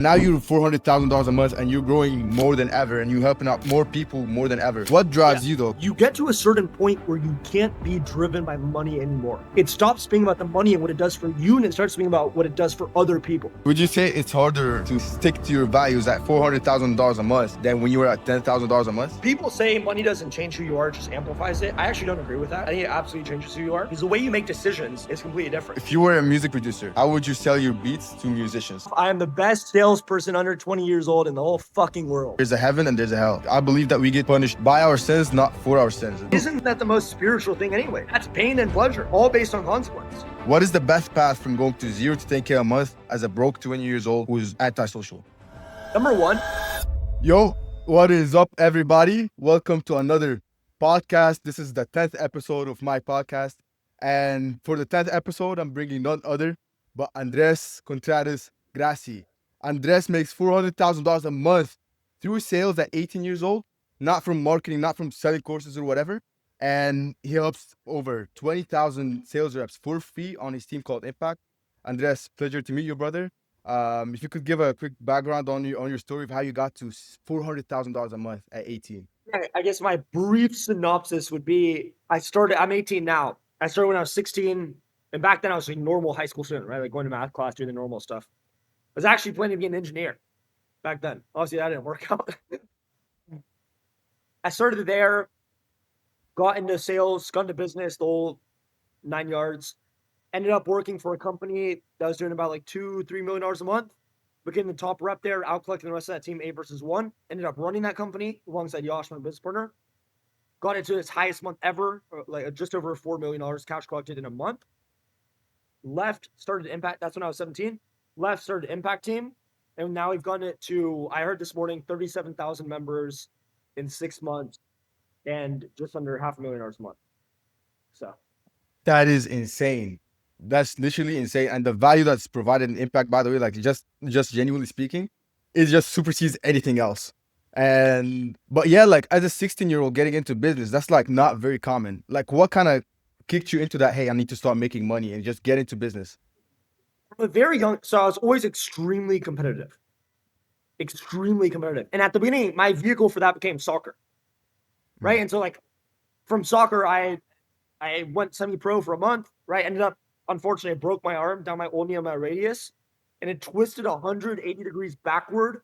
Now you're $400,000 a month and you're growing more than ever and you're helping out more people more than ever. What drives you though? You get to a certain point where you can't be driven by money anymore. It stops being about the money and what it does for you, and it starts being about what it does for other people. Would you say it's harder to stick to your values at $400,000 a month than when you were at $10,000 a month? People say money doesn't change who you are, it just amplifies it. I actually don't agree with that. I think it absolutely changes who you are, because the way you make decisions is completely different. If you were a music producer, how would you sell your beats to musicians? I am the best salesperson under 20 years old in the whole fucking world. There's a heaven and there's a hell. I believe that we get punished by our sins, not for our sins. Isn't that the most spiritual thing anyway? That's pain and pleasure, all based on consequence. What is the best path from going to 0 to 10K a month as a broke 20 years old who's antisocial? Number one. Yo, what is up, everybody? Welcome to another podcast. This is the 10th episode of my podcast. And for the 10th episode, I'm bringing none other but Andreas Contreras-Grassi. Andreas makes $400,000 a month through sales at 18 years old, not from marketing, not from selling courses or whatever. And he helps over 20,000 sales reps for free on his team called Impact. Andreas, pleasure to meet you, brother. If you could give a quick background on your story of how you got to $400,000 a month at 18. I guess my brief synopsis would be, I'm 18 now. I started when I was 16, and back then I was a normal high school student, right? Like going to math class, doing the normal stuff. I was actually planning to be an engineer back then. Obviously, that didn't work out. I started there, got into sales, got into business, the whole 9 yards. Ended up working for a company that was doing about like $2-3 million a month. Became the top rep there, out collecting the rest of that team 8 versus 1. Ended up running that company alongside Yosh, my business partner. Got into its highest month ever, like just over $4 million cash collected in a month. Left, started Impact. That's when I was 17. Left, started Impact team. And now we've gotten it to, I heard this morning, 37,000 members in 6 months and just under $500,000 a month. So that is insane. That's literally insane. And the value that's provided in Impact, by the way, like just genuinely speaking, it just supersedes anything else. But yeah, like as a 16-year-old getting into business, that's like not very common. Like what kind of kicked you into that, hey, I need to start making money and just get into business? From a very young, so I was always extremely competitive. And at the beginning, my vehicle for that became soccer. Right. And so like from soccer, I went semi-pro for a month, right? Ended up, unfortunately, I broke my arm down my ulna, my radius, and it twisted 180 degrees backward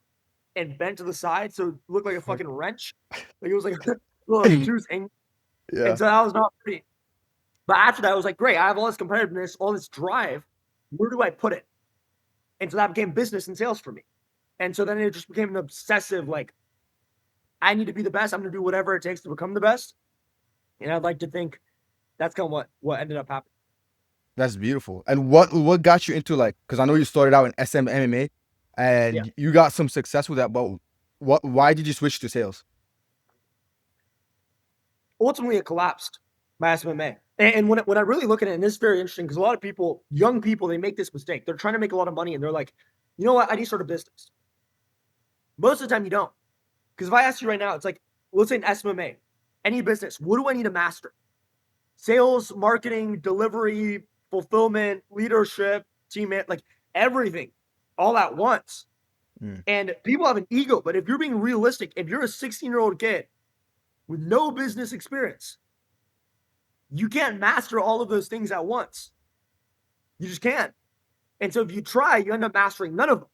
and bent to the side. So it looked like a fucking wrench. Like it was like a little juice. And so that was not pretty. But after that, I was like, great, I have all this competitiveness, all this drive. Where do I put it? And so that became business and sales for me. And so then it just became an obsessive, like, I need to be the best. I'm going to do whatever it takes to become the best. And I'd like to think that's kind of what ended up happening. That's beautiful. And what got you into, like, because I know you started out in SM MMA and you got some success with that, but why did you switch to sales? Ultimately, it collapsed, my SMA. And when I really look at it, and this is very interesting, because a lot of people, young people, they make this mistake. They're trying to make a lot of money, and they're like, you know what? I need to start a business. Most of the time, you don't. Because if I ask you right now, it's like, let's say an SMA, any business, what do I need to master? Sales, marketing, delivery, fulfillment, leadership, teammate, like everything, all at once. And people have an ego, but if you're being realistic, if you're a 16-year-old kid with no business experience, you can't master all of those things at once. You just can't. And so if you try, you end up mastering none of them.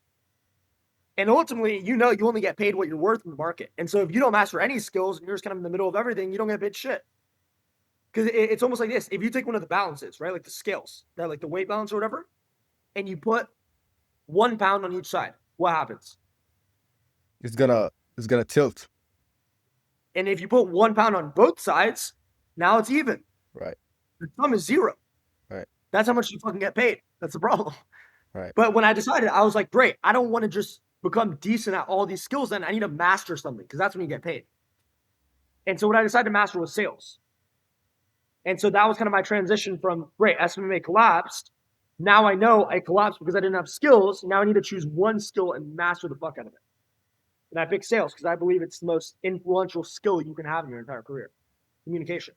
And ultimately, you only get paid what you're worth in the market. And so if you don't master any skills and you're just kind of in the middle of everything, you don't get paid shit. Because it's almost like this. If you take one of the balances, right, like the scales, that like the weight balance or whatever, and you put 1 pound on each side, what happens? It's gonna tilt. And if you put 1 pound on both sides, now it's even. Right. The sum is 0. Right. That's how much you fucking get paid. That's the problem. Right. But when I decided, I was like, great, I don't want to just become decent at all these skills. Then I need to master something, because that's when you get paid. And so what I decided to master was sales. And so that was kind of my transition from, great, SMA collapsed. Now I know I collapsed because I didn't have skills. Now I need to choose one skill and master the fuck out of it. And I picked sales because I believe it's the most influential skill you can have in your entire career. Communication.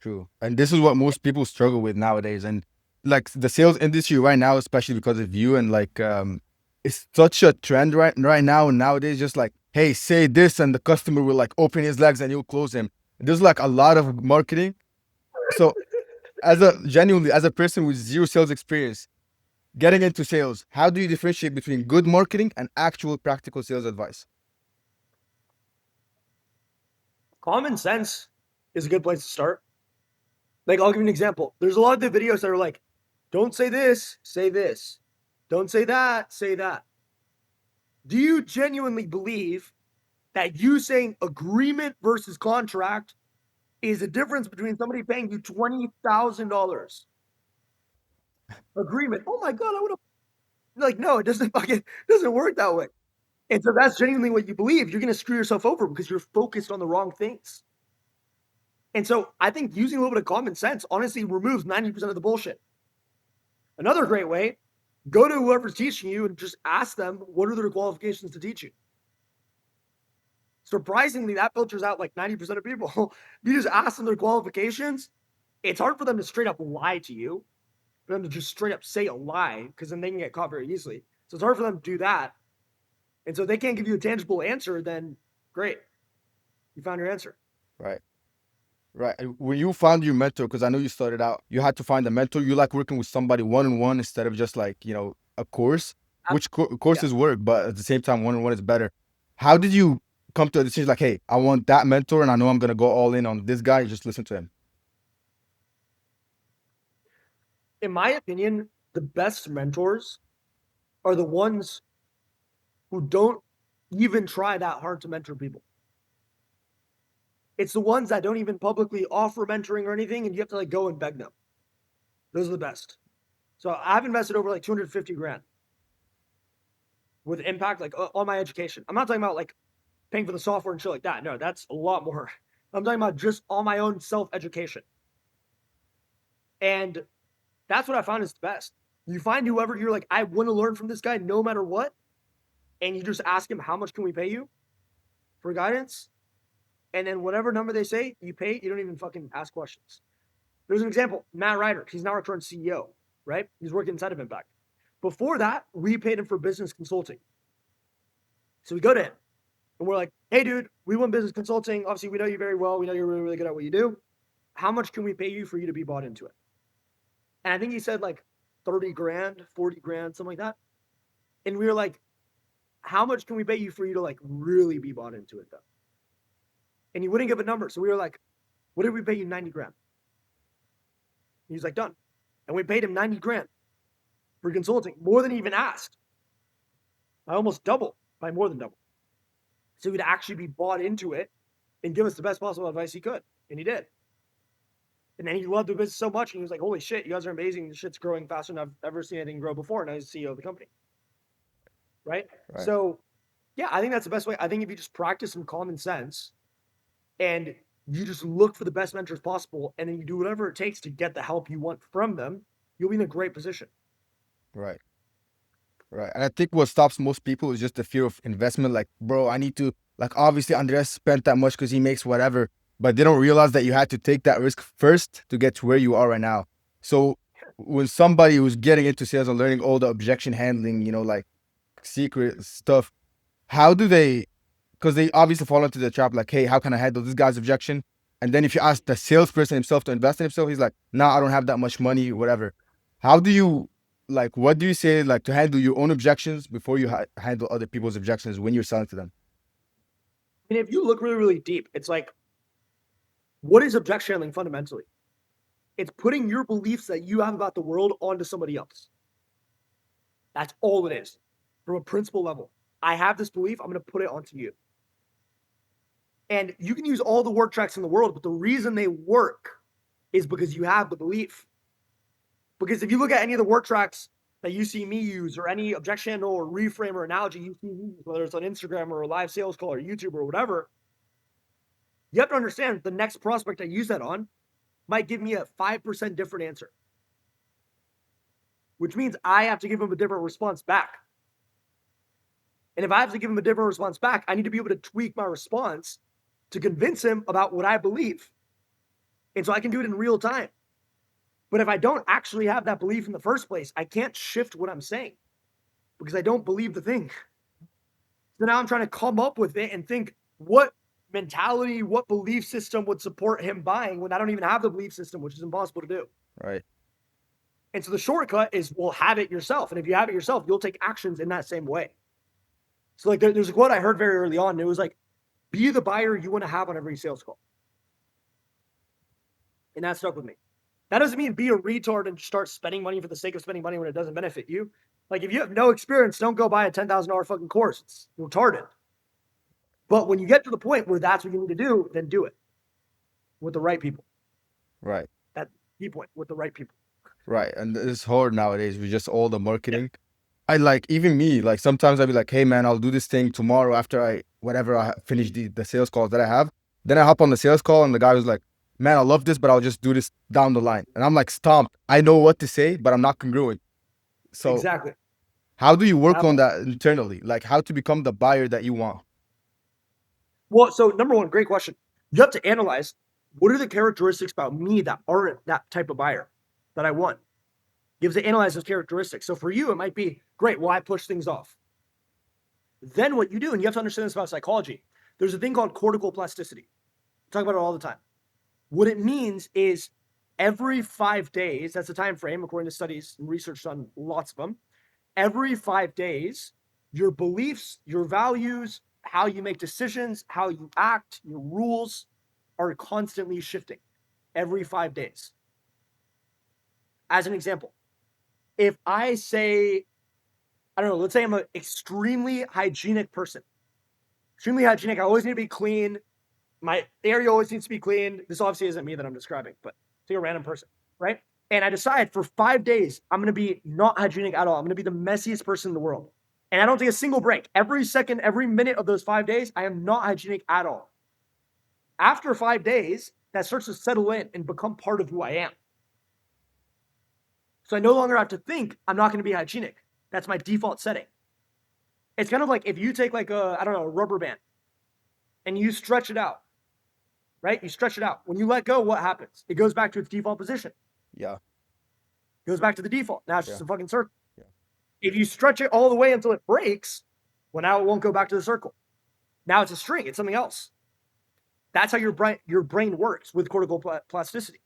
True. And this is what most people struggle with nowadays. And like the sales industry right now, especially because of you and like it's such a trend right now. And nowadays, just like, hey, say this, and the customer will like open his legs and you'll close him. There's like a lot of marketing. So as a person with zero sales experience, getting into sales, how do you differentiate between good marketing and actual practical sales advice? Common sense is a good place to start. Like, I'll give you an example. There's a lot of the videos that are like, don't say this, say this. Don't say that, say that. Do you genuinely believe that you saying agreement versus contract is a difference between somebody paying you $20,000? Agreement. Oh my God, I would have, like, no, it doesn't fucking doesn't work that way. And so that's genuinely what you believe. You're gonna screw yourself over because you're focused on the wrong things. And so I think using a little bit of common sense honestly removes 90% of the bullshit. Another great way, go to whoever's teaching you and just ask them what are their qualifications to teach you. Surprisingly, that filters out like 90% of people. You just ask them their qualifications. It's hard for them to straight up lie to you, for them to just straight up say a lie, because then they can get caught very easily. So it's hard for them to do that. And so if they can't give you a tangible answer, then great. You found your answer. Right. Right. And when you found your mentor, because I know you started out, you had to find a mentor. You like working with somebody one on one instead of just like, a course, which Yeah. courses work, but at the same time, one on one is better. How did you come to a decision like, hey, I want that mentor and I know I'm going to go all in on this guy? Just listen to him. In my opinion, the best mentors are the ones who don't even try that hard to mentor people. It's the ones that don't even publicly offer mentoring or anything, and you have to like go and beg them. Those are the best. So I've invested over like 250 grand with impact, like on my education. I'm not talking about like paying for the software and shit like that. No, that's a lot more. I'm talking about just on my own self education. And that's what I found is the best. You find whoever you're like, I want to learn from this guy no matter what. And you just ask him, how much can we pay you for guidance? And then whatever number they say, you pay. You don't even fucking ask questions. There's an example. Matt Ryder, he's now our current CEO, right? He's working inside of Impact. Before that, we paid him for business consulting. So we go to him and we're like, hey, dude, we want business consulting. Obviously, we know you very well. We know you're really, really good at what you do. How much can we pay you for you to be bought into it? And I think he said like 30 grand, 40 grand, something like that. And we were like, how much can we pay you for you to like really be bought into it though? And he wouldn't give a number. So we were like, what if we pay you 90 grand? He was like, done. And we paid him 90 grand for consulting, more than he even asked. I almost double, by more than double. So he'd actually be bought into it and give us the best possible advice he could. And he did. And then he loved the business so much. And he was like, holy shit, you guys are amazing. This shit's growing faster than I've ever seen anything grow before. And I was CEO of the company. Right? Right. So, yeah, I think that's the best way. I think if you just practice some common sense and you just look for the best mentors possible and then you do whatever it takes to get the help you want from them, you'll be in a great position. Right. Right. And I think what stops most people is just the fear of investment. Like, bro, I need to, like, obviously, Andreas spent that much because he makes whatever, but they don't realize that you had to take that risk first to get to where you are right now. So, when somebody who's getting into sales and learning all the objection handling, like secret stuff, how do they, because they obviously fall into the trap, like, hey, how can I handle this guy's objection? And then if you ask the salesperson himself to invest in himself, he's like, nah, I don't have that much money, whatever. How do you, like, what do you say, like, to handle your own objections before you handle other people's objections when you're selling to them? And if you look really, really deep, it's like, what is objection handling fundamentally? It's putting your beliefs that you have about the world onto somebody else. That's all it is from a principle level. I have this belief, I'm going to put it onto you. And you can use all the work tracks in the world, but the reason they work is because you have the belief. Because if you look at any of the work tracks that you see me use, or any objection handle or reframe or analogy you see me use, whether it's on Instagram or a live sales call or YouTube or whatever, you have to understand the next prospect I use that on might give me a 5% different answer, which means I have to give them a different response back. And if I have to give him a different response back, I need to be able to tweak my response to convince him about what I believe. And so I can do it in real time. But if I don't actually have that belief in the first place, I can't shift what I'm saying. because I don't believe the thing. So now I'm trying to come up with it and think what mentality, what belief system would support him buying when I don't even have the belief system, which is impossible to do. Right. And so the shortcut is, well, have it yourself. And if you have it yourself, you'll take actions in that same way. So like there's a quote I heard very early on, and it was like, be the buyer you want to have on every sales call. And that stuck with me. That doesn't mean be a retard and start spending money for the sake of spending money when it doesn't benefit you. Like if you have no experience, don't go buy a $10,000 fucking course. It's retarded. But when you get to the point where that's what you need to do, then do it with the right people. Right. That's the key point, with the right people. Right. And it's hard nowadays with just all the marketing. I like, even me, like sometimes I'll be like, hey man, I'll do this thing tomorrow after whenever I finish the sales calls that I have. Then I hop on the sales call and the guy was like, man, I love this, but I'll just do this down the line. And I'm like, stumped. I know what to say, but I'm not congruent. So Exactly. how do you work on that internally? Like how to become the buyer that you want? Well, so number one, great question. You have to analyze, what are the characteristics about me that aren't that type of buyer that I want? You have to analyze those characteristics. So for you, it might be, great, well, I push things off. Then what you do, and you have to understand this about psychology, there's a thing called cortical plasticity. We talk about it all the time. What it means is every 5 days, that's a time frame according to studies and research on lots of them, every 5 days, your beliefs, your values, how you make decisions, how you act, your rules are constantly shifting every 5 days. As an example, if I say, I don't know, let's say I'm an extremely hygienic person. Extremely hygienic. I always need to be clean. My area always needs to be clean. This obviously isn't me that I'm describing, but say a random person, right? And I decide for 5 days, I'm going to be not hygienic at all. I'm going to be the messiest person in the world. And I don't take a single break. Every second, every minute of those 5 days, I am not hygienic at all. After 5 days, that starts to settle in and become part of who I am. So I no longer have to think I'm not going to be hygienic. That's my default setting. It's kind of like if you take like a, I don't know, a rubber band and you stretch it out, right? You stretch it out. When you let go, what happens? It goes back to its default position. Yeah. It goes back to the default. Now it's just Yeah. a fucking circle. Yeah. If you stretch it all the way until it breaks, well, now it won't go back to the circle. Now it's a string. It's something else. That's how your brain works with cortical plasticity.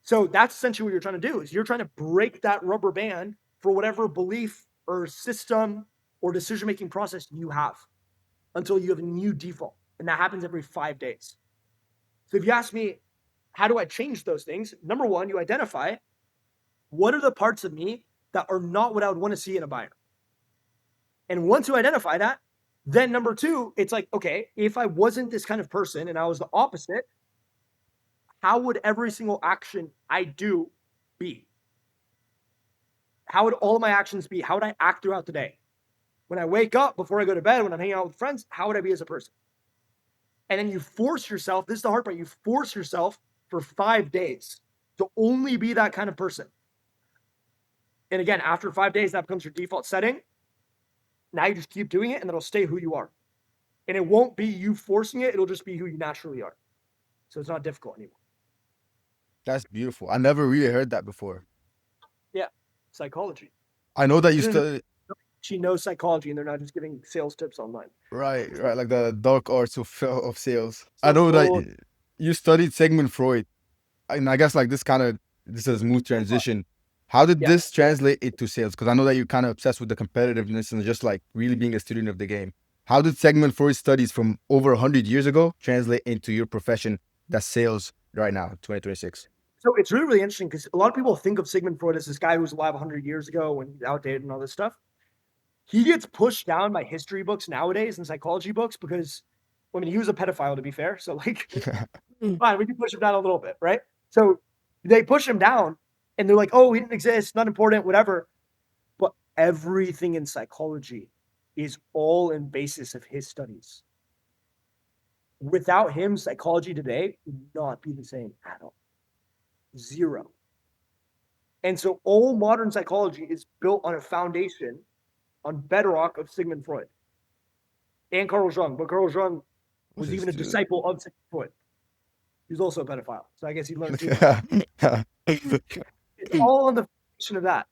So that's essentially what you're trying to do, is you're trying to break that rubber band for whatever belief or system or decision-making process you have until you have a new default. And that happens every 5 days. So if you ask me, how do I change those things? Number one, you identify what are the parts of me that are not what I would want to see in a buyer. And once you identify that, then number two, it's like, okay, if I wasn't this kind of person and I was the opposite, how would every single action I do be? How would all of my actions be? How would I act throughout the day? When I wake up, before I go to bed, when I'm hanging out with friends, how would I be as a person? And then you force yourself, this is the hard part, you force yourself for 5 days to only be that kind of person. And again, after 5 days, that becomes your default setting. Now you just keep doing it and it'll stay who you are. And it won't be you forcing it, it'll just be who you naturally are. So it's not difficult anymore. That's beautiful. I never really heard that before. Yeah, psychology. I know that you studied. She knows psychology and they're not just giving sales tips online. Right, right, like the dark arts of sales. I know that you studied Sigmund Freud, and I guess like this is a smooth transition. How did this translate into sales? Because I know that you're kind of obsessed with the competitiveness and just like really being a student of the game. How did Sigmund Freud's studies from over 100 years ago translate into your profession, that's sales right now, 2026? So it's really, really interesting because a lot of people think of Sigmund Freud as this guy who was alive 100 years ago and outdated and all this stuff. He gets pushed down by history books nowadays and psychology books because, I mean, he was a pedophile, to be fair. So, like, fine, we can push him down a little bit, right? So they push him down and they're like, oh, he didn't exist, not important, whatever. But everything in psychology is all in basis of his studies. Without him, psychology today would not be the same at all. Zero. And so all modern psychology is built on a foundation, on bedrock of Sigmund Freud and Carl Jung. But Carl Jung was even a disciple of Sigmund Freud. He was also a pedophile. So I guess he learned too much. It's all on the foundation of that.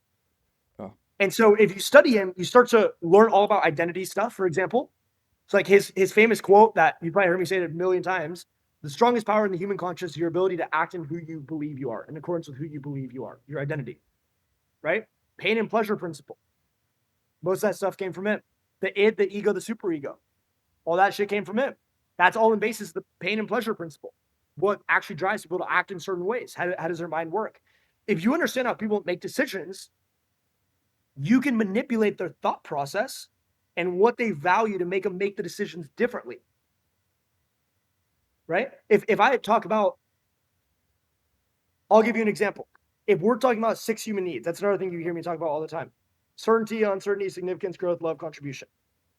Oh. And so if you study him, you start to learn all about identity stuff, for example. It's like his famous quote that you probably heard me say it a million times. The strongest power in the human conscious is your ability to act in who you believe you are, in accordance with who you believe you are, your identity, right? Pain and pleasure principle. Most of that stuff came from him. The id, the ego, the superego. All that shit came from him. That's all in basis of the pain and pleasure principle. What actually drives people to act in certain ways? How does their mind work? If you understand how people make decisions, you can manipulate their thought process and what they value to make them make the decisions differently. Right? If I talk about, I'll give you an example. If we're talking about 6 human needs, that's another thing you hear me talk about all the time: certainty, uncertainty, significance, growth, love, contribution.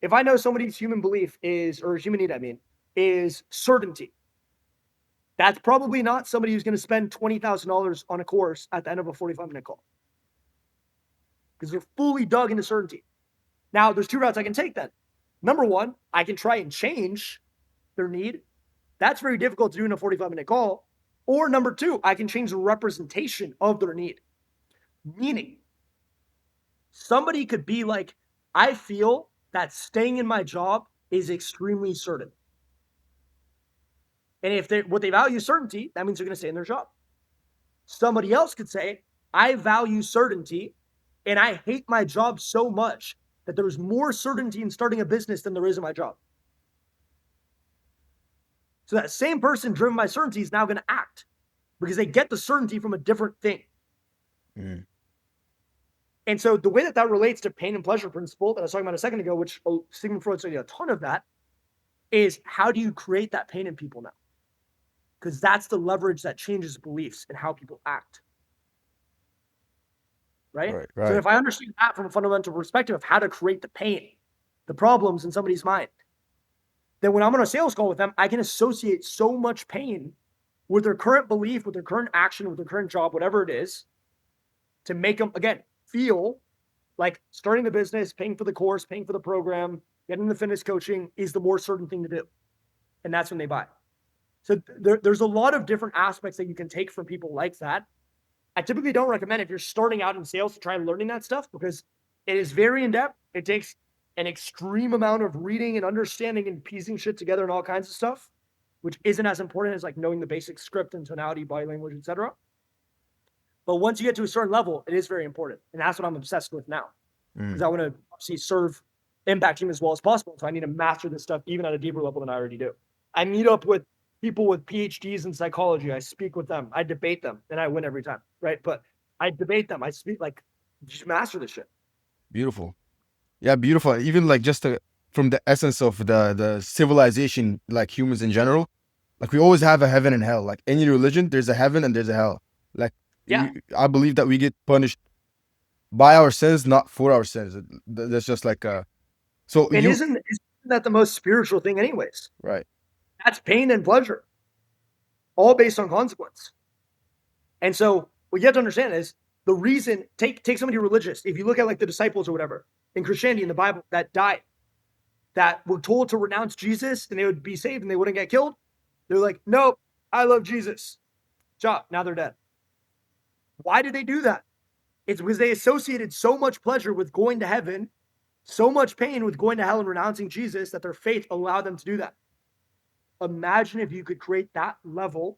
If I know somebody's human belief is, or human need, I mean, is certainty, that's probably not somebody who's going to spend $20,000 on a course at the end of a 45-minute call, because they're fully dug into certainty. Now, there's 2 routes I can take then. Number one, I can try and change their need. That's very difficult to do in a 45-minute call. Or number 2, I can change the representation of their need. Meaning, somebody could be like, I feel that staying in my job is extremely certain. And if what they value is certainty, that means they're going to stay in their job. Somebody else could say, I value certainty and I hate my job so much that there's more certainty in starting a business than there is in my job. So that same person driven by certainty is now going to act because they get the certainty from a different thing. Mm. And so the way that relates to pain and pleasure principle that I was talking about a second ago, which Sigmund Freud studied a ton of that, is how do you create that pain in people now? Because that's the leverage that changes beliefs and how people act. Right? So if I understand that from a fundamental perspective of how to create the pain, the problems in somebody's mind, then when I'm on a sales call with them, I can associate so much pain with their current belief, with their current action, with their current job, whatever it is, to make them, again, feel like starting the business, paying for the course, paying for the program, getting the fitness coaching is the more certain thing to do. And that's when they buy. So there's a lot of different aspects that you can take from people like that. I typically don't recommend if you're starting out in sales to try learning that stuff because it is very in-depth. It takes an extreme amount of reading and understanding and piecing shit together and all kinds of stuff, which isn't as important as like knowing the basic script and tonality, body language, etc. But once you get to a certain level, it is very important. And that's what I'm obsessed with now. Because I want to obviously serve impact team as well as possible. So I need to master this stuff even at a deeper level than I already do. I meet up with people with PhDs in psychology. I speak with them. I debate them, and I win every time, right? But I debate them. I speak like, just master this shit. Beautiful. Yeah, beautiful. Even like just from the essence of the civilization, like humans in general, like we always have a heaven and hell. Like any religion, there's a heaven and there's a hell. Like Yeah. I believe that we get punished by our sins, not for our sins. That's just like so And you isn't that the most spiritual thing, anyways? right. That's pain and pleasure, all based on consequence. And so what you have to understand is the reason, take somebody religious. If you look at like the disciples or whatever in Christianity, in the Bible, that died, that were told to renounce Jesus and they would be saved and they wouldn't get killed. They're like, nope, I love Jesus. Job. Now they're dead. Why did they do that? It's because they associated so much pleasure with going to heaven, so much pain with going to hell and renouncing Jesus that their faith allowed them to do that. Imagine if you could create that level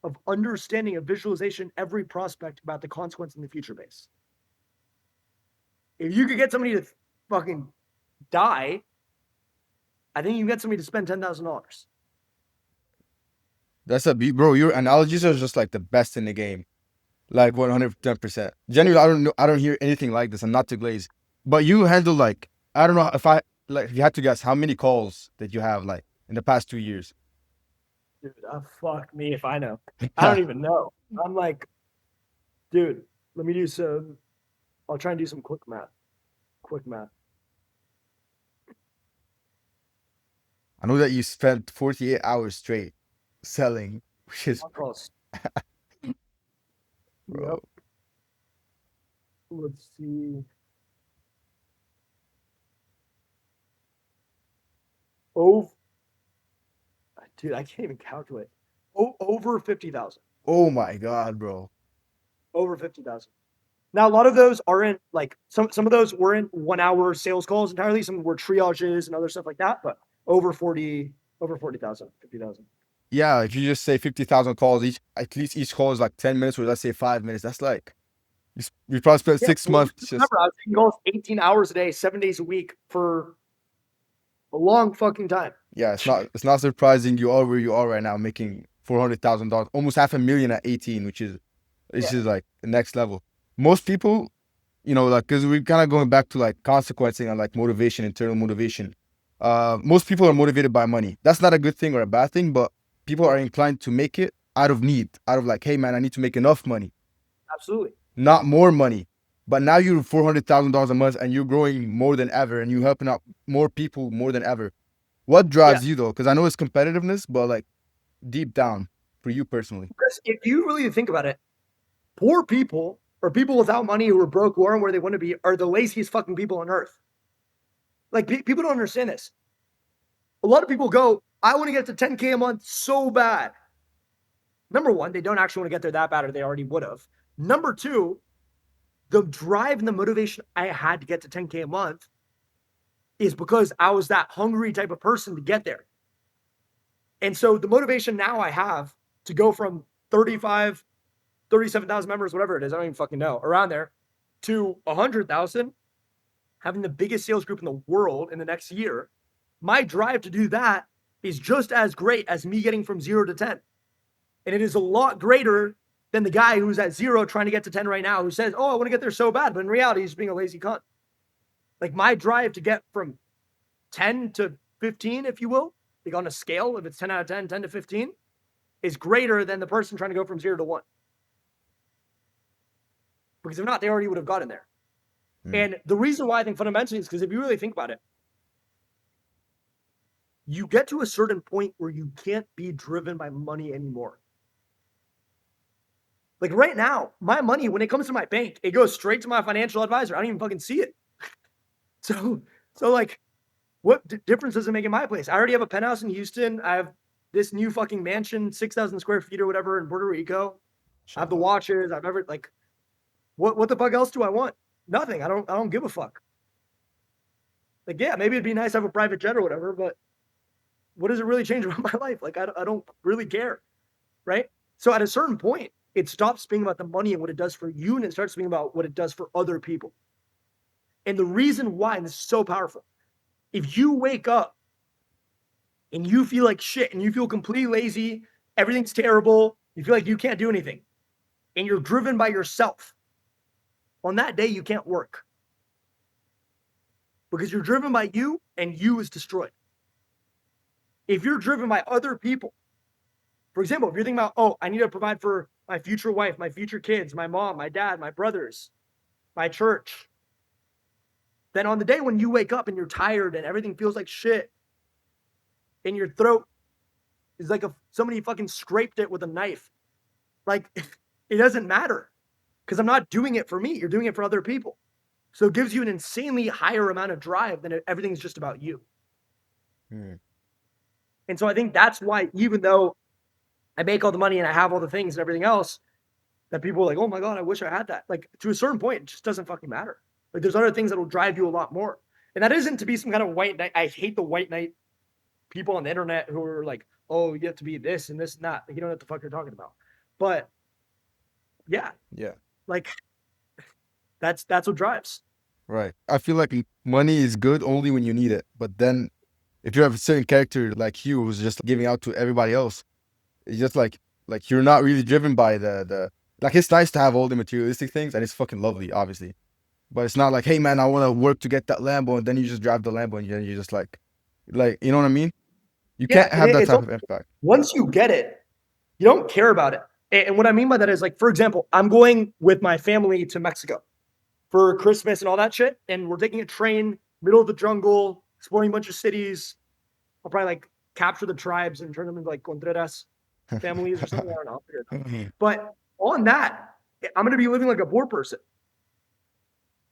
of understanding, of visualization, every prospect about the consequence in the future base. If you could get somebody to fucking die, I think you can get somebody to spend $10,000. That's bro. Your analogies are just like the best in the game, like 110%. Genuinely, I don't hear anything like this. I'm not to glaze, but you handle like I don't know if you had to guess how many calls that you have like in the past 2 years. Dude, fuck me if I know. I don't even know. I'm like, dude, let me do some. I'll try and do some quick math. I know that you spent 48 hours straight selling, which is Close. bro. Yep. Let's see. Oh, dude, I can't even calculate. Over 50,000. Oh my god, bro. Over 50,000. Now, a lot of those aren't like some of those weren't 1 hour sales calls entirely. Some were triages and other stuff like that, but over 40, over 40,000, 50,000. Yeah, if you just say 50,000 calls each, at least each call is like 10 minutes, or let's say 5 minutes. That's like you probably spent Yeah. 6 months just. Remember, I was taking calls 18 hours a day, 7 days a week for a long fucking time. Yeah, it's not surprising you are where you are right now, making $400,000, almost half a million at 18, which Yeah. is like the next level. Most people, like, because we're kind of going back to like consequencing and like motivation, internal motivation. Most people are motivated by money. That's not a good thing or a bad thing, but people are No, inclined to make it out of need, out of like, hey man, I need to make enough money, absolutely. not more money. But now you're $400,000 a month and you're growing more than ever and you're helping out more people more than ever. What Yeah. drives you though? Because I know it's competitiveness, but like deep down for you personally. Because if you really think about it, poor people or people without money who are broke, who aren't where they want to be, are the laziest fucking people on earth. Like people don't understand this. A lot of people go, I want to get to 10K a month so bad. Number one, they don't actually want to get there that bad, or they already would have. Number two, the drive and the motivation I had to get to 10K a month is because I was that hungry type of person to get there. And so the motivation now I have to go from 35, 37,000 members, whatever it is, I don't even fucking know, around there, to 100,000, having the biggest sales group in the world in the next year, my drive to do that is just as great as me getting from 0 to 10. And it is a lot greater than the guy who's at 0 trying to get to 10 right now, who says, oh, I want to get there so bad. But in reality, he's being a lazy cunt. Like my drive to get from 10 to 15, if you will, like on a scale, if it's 10 out of 10, 10 to 15, is greater than the person trying to go from 0 to 1. Because if not, they already would have gotten there. Mm. And the reason why I think fundamentally is because if you really think about it, you get to a certain point where you can't be driven by money anymore. Like right now, my money, when it comes to my bank, it goes straight to my financial advisor. I don't even fucking see it. So, so like, what difference does it make in my place? I already have a penthouse in Houston. I have this new fucking mansion, 6,000 square feet or whatever in Puerto Rico. I have the Inshallah. watches. I've ever like, what the fuck else do I want? Nothing. I don't give a fuck. Like, yeah, maybe it'd be nice to have a private jet or whatever, but what does it really change about my life? Like, I don't really care, right? So at a certain point, it stops being about the money and what it does for you, and it starts being about what it does for other people. And the reason why, and this is so powerful, if you wake up and you feel like shit and you feel completely lazy, everything's terrible, you feel like you can't do anything, and you're driven by yourself, on that day, you can't work because you're driven by you and you is destroyed. If you're driven by other people, for example, if you're thinking about, oh, I need to provide for my future wife, my future kids, my mom, my dad, my brothers, my church, then on the day when you wake up and you're tired and everything feels like shit in your throat is like if somebody fucking scraped it with a knife. Like it doesn't matter because I'm not doing it for me. You're doing it for other people. So it gives you an insanely higher amount of drive than everything's just about you. Mm. And so I think that's why, even though I make all the money and I have all the things and everything else, that people are like, oh my God, I wish I had that. Like to a certain point, it just doesn't fucking matter. Like there's other things that will drive you a lot more. And that isn't to be some kind of white knight. I hate the white knight people on the internet who are like, oh, you have to be this and this and that. Like, you don't know what the fuck you're talking about. But yeah, Yeah, like that's what drives. right. I feel like money is good only when you need it. But then if you have a certain character like you who's just giving out to everybody else, it's just like you're not really driven by the like it's nice to have all the materialistic things and it's fucking lovely, obviously. But it's not like, hey man, I want to work to get that Lambo, and then you just drive the Lambo and you're just like you know what I mean? You Yeah, can't and have that it's type of impact. once you get it, you don't care about it. And what I mean by that is like, for example, I'm going with my family to Mexico for Christmas and all that shit, and we're taking a train, middle of the jungle, exploring a bunch of cities. I'll probably like capture the tribes and turn them into like Contreras families or something. I don't know. I'll figure it out. But on that, I'm going to be living like a poor person.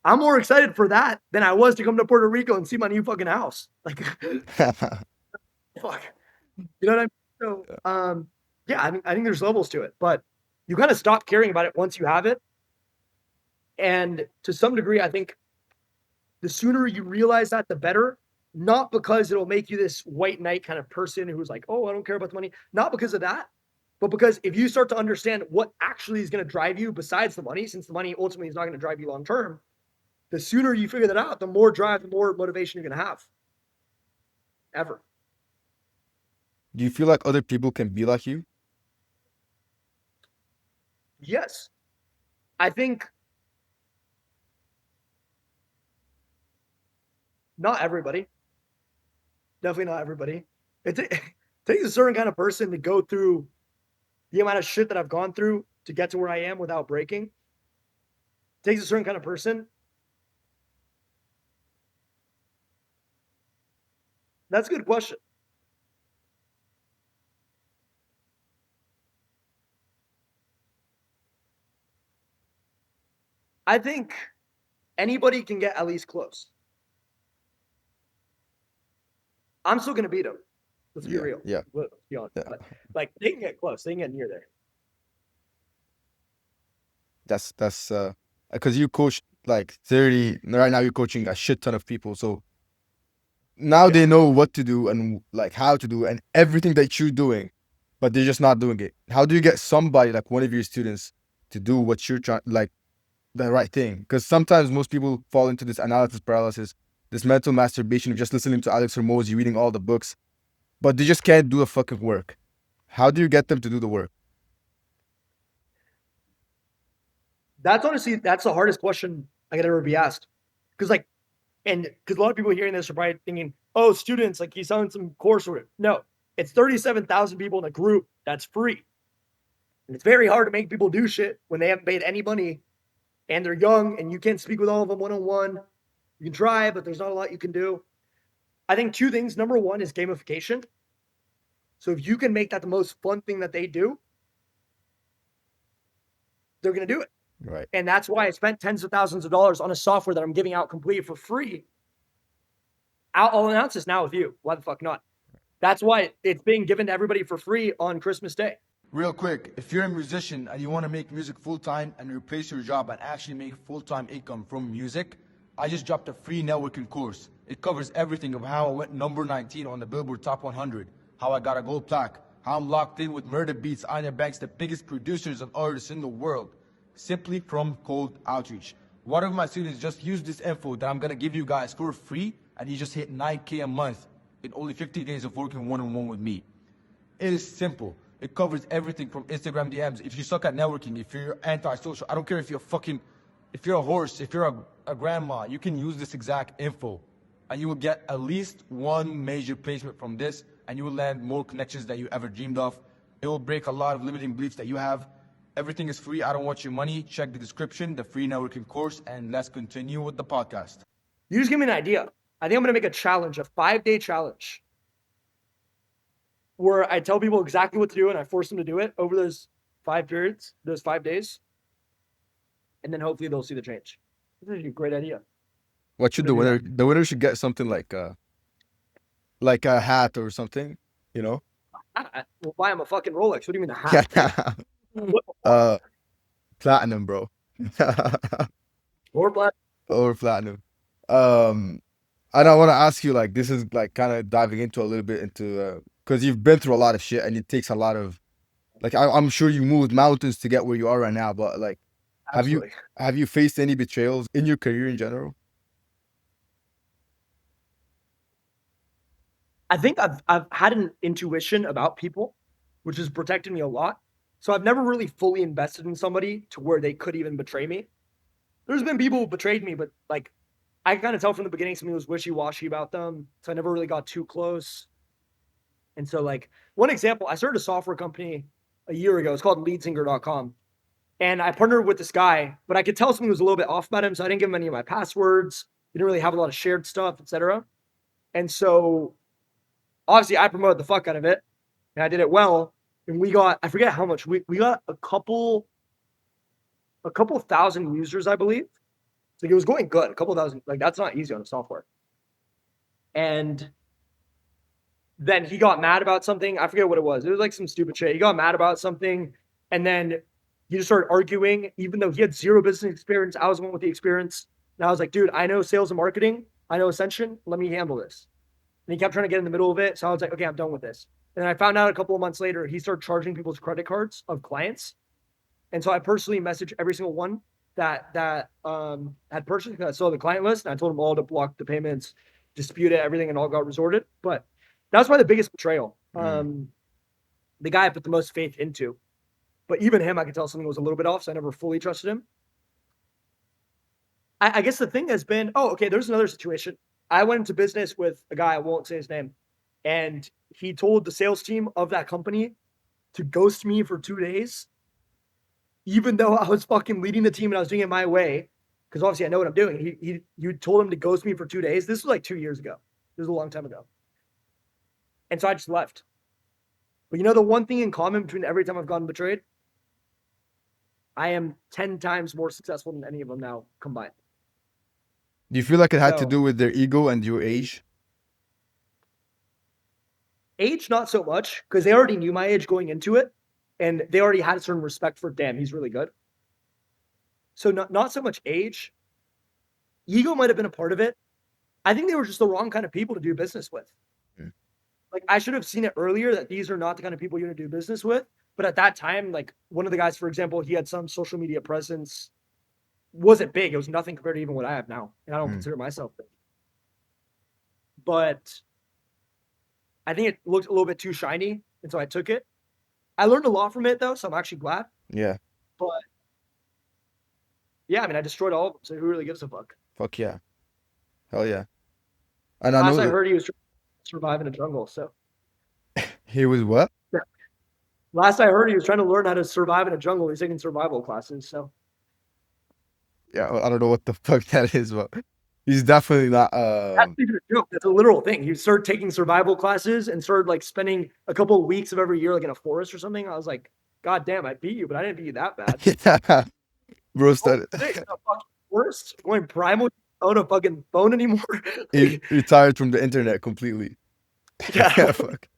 I'm more excited for that than I was to come to Puerto Rico and see my new fucking house. Like, fuck, you know what I mean? So, yeah, I think there's levels to it, but you kind of stop caring about it once you have it, And to some degree, I think the sooner you realize that, the better. Not because it'll make you this white knight kind of person who's like, oh, I don't care about the money. Not because of that, but because if you start to understand what actually is going to drive you besides the money, since the money ultimately is not going to drive you long term, the sooner you figure that out, the more drive, the more motivation you're going to have. Ever. Do you feel like other people can be like you? Yes. I think not everybody. Definitely not everybody. It takes a certain kind of person to go through the amount of shit that I've gone through to get to where I am without breaking. It takes a certain kind of person. That's a good question. I think anybody can get at least close. I'm still going to beat them. Let's be Yeah, real. yeah, Let's be honest. yeah. But like they can get close. They can get near there. That's because you coach like 30 right now. You're coaching a shit ton of people, so now Yeah. they know what to do and like how to do and everything that you're doing, but they're just not doing it. How do you get somebody like one of your students to do what you're trying, like the right thing? Because sometimes most people fall into this analysis paralysis, this mental masturbation of just listening to Alex Hormozy, reading all the books, but they just can't do the fucking work. How do you get them to do the work? That's honestly that's the hardest question I could ever be asked. Because like, and because a lot of people hearing this are probably thinking, "Oh, students, like he's selling some course or no." It's 37,000 people in a group that's free, and it's very hard to make people do shit when they haven't paid any money and they're young and you can't speak with all of them one on one. You can try, but there's not a lot you can do. I think two things. Number one is gamification. So if you can make that the most fun thing that they do, they're going to do it. Right. And that's why I spent tens of thousands of dollars on a software that I'm giving out completely for free. I'll announce this now with you. Why the fuck not? That's why it's being given to everybody for free on Christmas Day. Real quick, if you're a musician and you want to make music full time and replace your job and actually make full time income from music, I just dropped a free networking course. It covers everything of how I went number 19 on the Billboard Top 100, how I got a gold plaque, how I'm locked in with Murder Beats, Anya Banks, the biggest producers and artists in the world, simply from cold outreach. One of my students just used this info that I'm gonna give you guys for free, and he just hit 9K a month in only 50 days of working one-on-one with me. It is simple. It covers everything from Instagram DMs. If you suck at networking, if you're anti-social, I don't care if you're if you're a horse, if you're a grandma, you can use this exact info. And you will get at least one major placement from this, and you will land more connections than you ever dreamed of. It will break a lot of limiting beliefs that you have. Everything is free. I don't want your money. Check the description, the free networking course, and let's continue with the podcast. You just give me an idea. I think I'm going to make a challenge, a 5-day challenge, where I tell people exactly what to do and I force them to do it over those 5 periods, those 5 days. And then hopefully they'll see the change. This is a great idea. What should I'm gonna do that. the winner should get something like a hat or something, you know? We'll buy him a fucking Rolex. What do you mean a hat? uh, platinum, bro. Or black. Or platinum. Um, and I want to ask you, like, this is like kind of diving into a little bit into, because you've been through a lot of shit and it takes a lot of, like, I'm sure you moved mountains to get where you are right now, but like, Absolutely. have you faced any betrayals in your career in general? I think I've had an intuition about people, which has protected me a lot. So I've never really fully invested in somebody to where they could even betray me. There's been people who betrayed me, but like I kind of tell from the beginning something was wishy-washy about them. So I never really got too close. And so like one example, I started a software company a year ago. It's called leadsinger.com. And I partnered with this guy, but I could tell something was a little bit off about him. So I didn't give him any of my passwords. He didn't really have a lot of shared stuff, etc. And so obviously I promoted the fuck out of it and I did it well. And we got, I forget how much, we got a couple thousand users, I believe. Like it was going good, a couple thousand, like that's not easy on the software. And then he got mad about something. I forget what it was. It was like some stupid shit. He got mad about something. And then he just started arguing, even though he had zero business experience. I was the one with the experience. And I was like, dude, I know sales and marketing. I know Ascension. Let me handle this. And he kept trying to get in the middle of it. So I was like, okay, I'm done with this. And then I found out a couple of months later, he started charging people's credit cards of clients. And so I personally messaged every single one that had purchased, because I saw the client list, and I told them all to block the payments, dispute it, everything, and all got resorted. But that was probably the biggest betrayal. The guy I put the most faith into. But even him, I could tell something was a little bit off, so I never fully trusted him. I guess the thing has been, there's another situation. I went into business with a guy, I won't say his name, and he told the sales team of that company to ghost me for 2 days, even though I was fucking leading the team and I was doing it my way, because obviously I know what I'm doing. He told him to ghost me for 2 days. This was like 2 years ago. This was a long time ago. And so I just left. But you know the one thing in common between every time I've gotten betrayed? I am 10 times more successful than any of them now combined. Do you feel like it had to So- do with their ego and your age? Age, not so much, because they already knew my age going into it, and they already had a certain respect for, damn, he's really good. So not so much age. Ego might have been a part of it. I think they were just the wrong kind of people to do business with. Like, I should have seen it earlier that these are not the kind of people you're going to do business with. But at that time, like, one of the guys, for example, he had some social media presence. Wasn't big. It was nothing compared to even what I have now. And I don't consider myself big. But I think it looked a little bit too shiny. And so I took it. I learned a lot from it, though. So I'm actually glad. Yeah. But yeah, I mean, I destroyed all of them. So who really gives a fuck? Fuck yeah. Hell yeah. And I Last know I heard, he was trying to survive in a jungle. So he was what? last I heard, he was trying to learn how to survive in a jungle. He's taking survival classes. So Yeah, I don't know what the fuck that is, but he's definitely not. that's even a joke. That's a literal thing. He started taking survival classes and started like spending a couple of weeks of every year like in a forest or something. I was like, God damn, I beat you, but I didn't beat you that bad. Yeah, bro started. Worst going primal. I don't fucking phone anymore. He retired from the internet completely. Yeah. Fuck.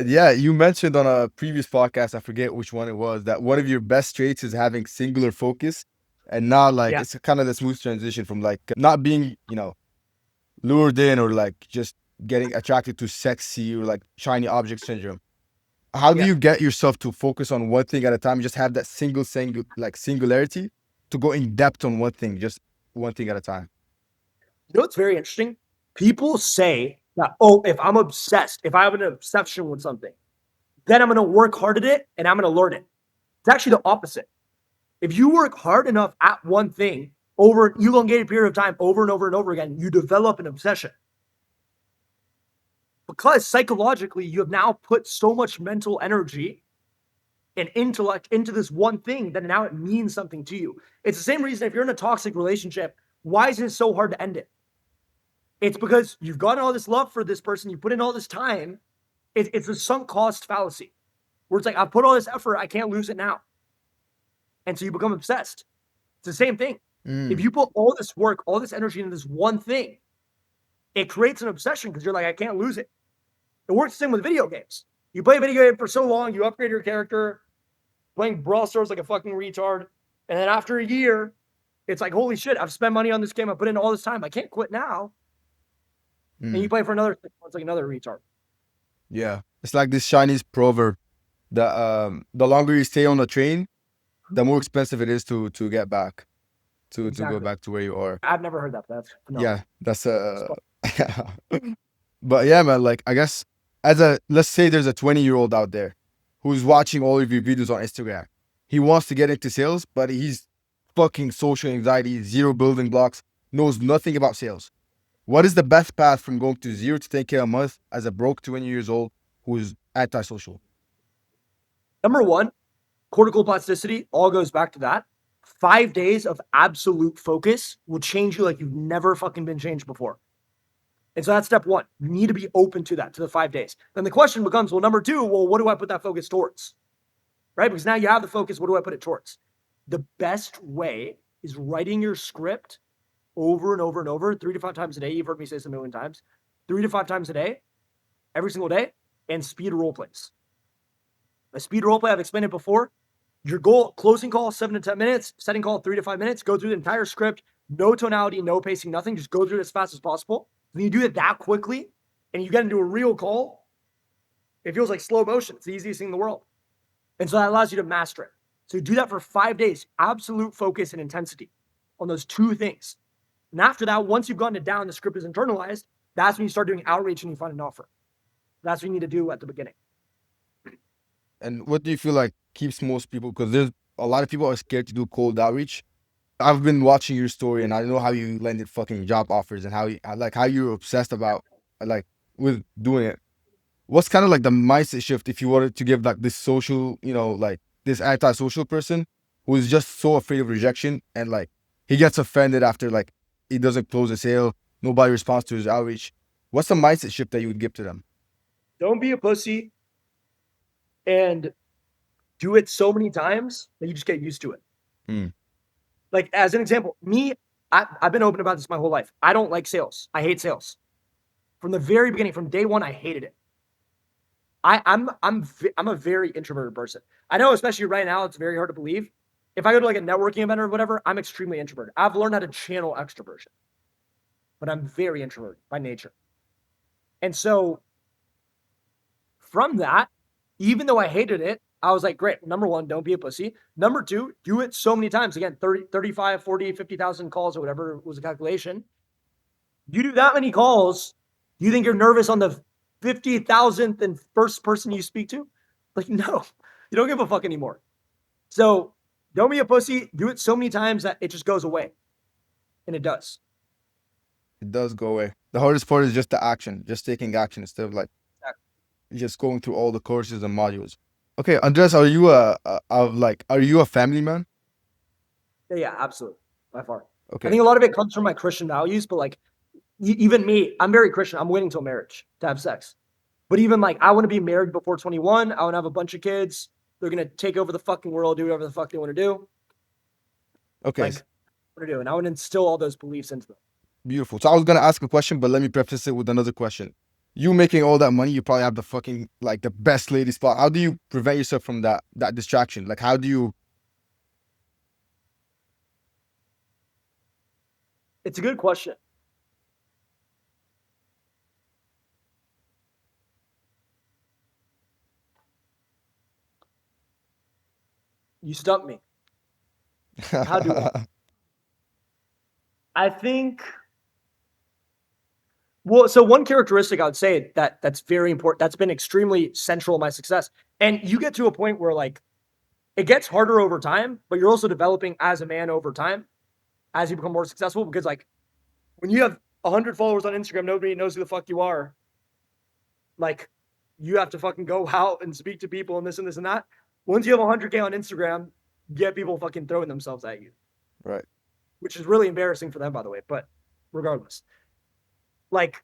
Yeah, you mentioned on a previous podcast, I forget which one it was, that one of your best traits is having singular focus, and now like Yeah. it's kind of the smooth transition from like not being, lured in or like just getting attracted to sexy or like shiny object syndrome. How do Yeah. you get yourself to focus on one thing at a time? Just have that singularity to go in depth on one thing, just one thing at a time. You know what's very interesting? People say that, if I'm obsessed, if I have an obsession with something, then I'm going to work hard at it and I'm going to learn it. It's actually the opposite. If you work hard enough at one thing over an elongated period of time, over and over and over again, you develop an obsession. Because psychologically, you have now put so much mental energy and intellect into this one thing that now it means something to you. It's the same reason if you're in a toxic relationship, why is it so hard to end it? It's because you've gotten all this love for this person, you put in all this time. It's a sunk cost fallacy where it's like, I've put all this effort, I can't lose it now. And so you become obsessed. It's the same thing. If you put all this work, all this energy into this one thing, it creates an obsession because you're like, I can't lose it. It works the same with video games. You play a video game for so long, you upgrade your character, playing Brawl Stars like a fucking retard. And then after a year, it's like, holy shit, I've spent money on this game. I put in all this time. I can't quit now. And you play for another 6 months like another retard. Yeah. It's like this Chinese proverb that the longer you stay on the train, the more expensive it is to get back, to go Exactly. back to where you are. I've never heard that, but that's phenomenal. Yeah, that's but yeah, man, like I guess let's say there's a 20-year-old out there who's watching all of your videos on Instagram. He wants to get into sales, but he's fucking social anxiety, zero building blocks, knows nothing about sales. What is the best path from going to 0 to 10K a month as a broke 20 years old who's antisocial? Number one, cortical plasticity all goes back to that. 5 days of absolute focus will change you like you've never fucking been changed before. And so that's step one. You need to be open to that, to the 5 days. Then the question becomes, well, number two, well, what do I put that focus towards? Right? Because now you have the focus. What do I put it towards? The best way is writing your script over and over and over, 3 to 5 times a day. You've heard me say this a million times. 3 to 5 times a day, every single day, and speed role plays. A speed role play, I've explained it before. Your goal, closing call, 7 to 10 minutes, setting call, 3 to 5 minutes, go through the entire script, no tonality, no pacing, nothing. Just go through it as fast as possible. When you do it that quickly and you get into a real call, it feels like slow motion. It's the easiest thing in the world. And so that allows you to master it. So you do that for 5 days, absolute focus and intensity on those two things. And after that, once you've gotten it down, the script is internalized, that's when you start doing outreach and you find an offer. That's what you need to do at the beginning. And what do you feel like keeps most people? Because there's a lot of people are scared to do cold outreach. I've been watching your story, and I know how you landed fucking job offers, and how you, like how you're obsessed about like with doing it. What's kind of like the mindset shift if you wanted to give like this social, like this antisocial person who is just so afraid of rejection, and like he gets offended after like he doesn't close a sale, nobody responds to his outreach. What's the mindset shift that you would give to them? Don't be a pussy and do it so many times that you just get used to it. Like, as an example, I've been open about this my whole life. I don't like sales. I hate sales. From the very beginning, from day one, I hated it. I'm a very introverted person. I know, especially right now, it's very hard to believe. If I go to like a networking event or whatever, I'm extremely introverted. I've learned how to channel extroversion, but I'm very introverted by nature. And so from that, even though I hated it, I was like, great. Number one, don't be a pussy. Number two, do it so many times. Again, 30, 35, 40, 50,000 calls or whatever was the calculation. You do that many calls, you think you're nervous on the 50,000th and first person you speak to? Like, no, you don't give a fuck anymore. So don't be a pussy. Do it so many times that it just goes away. And it does. It does go away. The hardest part is just the action, just taking action instead of like just going through all the courses and modules. Okay, Andres, are you are you a family man? Yeah, absolutely. By far. I Okay, think a lot of it comes from my Christian values, but like even me, I'm very Christian. I'm waiting till marriage to have sex. But even like, I want to be married before 21. I want to have a bunch of kids. They're going to take over the fucking world, do whatever the fuck they want to do. okay, Like, what to do. And I want to instill all those beliefs into them. beautiful. So I was gonna ask a question, but let me preface it with another question. You making all that money, you probably have the fucking like the best lady spot. How do you prevent yourself from that distraction? Like, how do you? It's a good question. You stumped me. How do I think, well, so one characteristic I would say that's very important, that's been extremely central in my success. And you get to a point where like it gets harder over time, but you're also developing as a man over time as you become more successful. Because like when you have 100 followers on Instagram, nobody knows who the fuck you are. Like you have to fucking go out and speak to people and this and this and that. Once you have 100K on Instagram, you get people fucking throwing themselves at you. Right. Which is really embarrassing for them, by the way. But regardless, like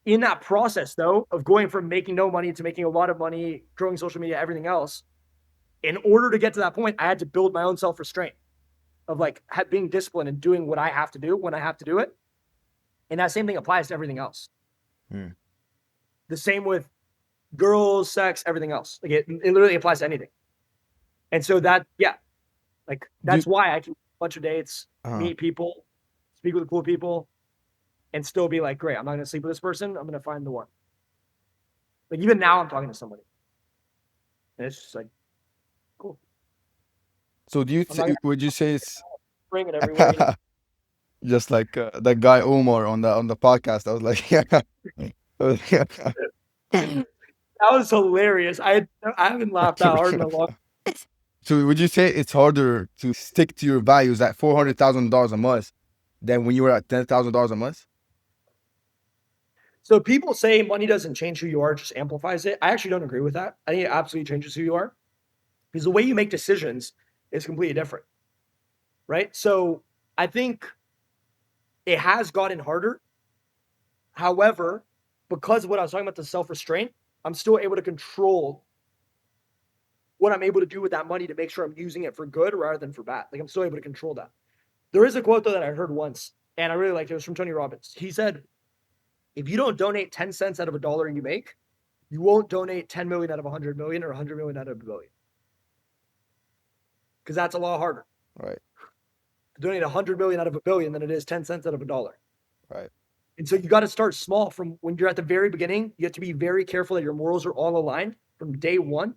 in that process, though, of going from making no money to making a lot of money, growing social media, everything else, in order to get to that point, I had to build my own self restraint of like being disciplined and doing what I have to do when I have to do it. And that same thing applies to everything else. The same with girls, sex, everything else. Like it literally applies to anything. And so that, yeah, like that's why I keep a bunch of dates, meet people, speak with cool people, and still be like, great, I'm not going to sleep with this person. I'm going to find the one. Like even now I'm talking to somebody. And it's just like, cool. So would you say it's bring it everywhere? just like that guy Omar on the podcast? I was like, That was hilarious. I haven't laughed that hard in a long time. So would you say it's harder to stick to your values at $400,000 a month than when you were at $10,000 a month? So people say money doesn't change who you are, it just amplifies it. I actually don't agree with that. I think it absolutely changes who you are because the way you make decisions is completely different, right? So I think it has gotten harder. However, because of what I was talking about, the self-restraint, I'm still able to control what I'm able to do with that money to make sure I'm using it for good rather than for bad. Like I'm still able to control that. There is a quote though that I heard once, and I really liked it. It was from Tony Robbins. He said, if you don't donate 10 cents out of a dollar you make, you won't donate 10 million out of 100 million or 100 million out of a billion. because that's a lot harder. Right. To donate 100 million out of a billion than it is 10 cents out of a dollar. Right. And so you got to start small from when you're at the very beginning. You have to be very careful that your morals are all aligned from day one,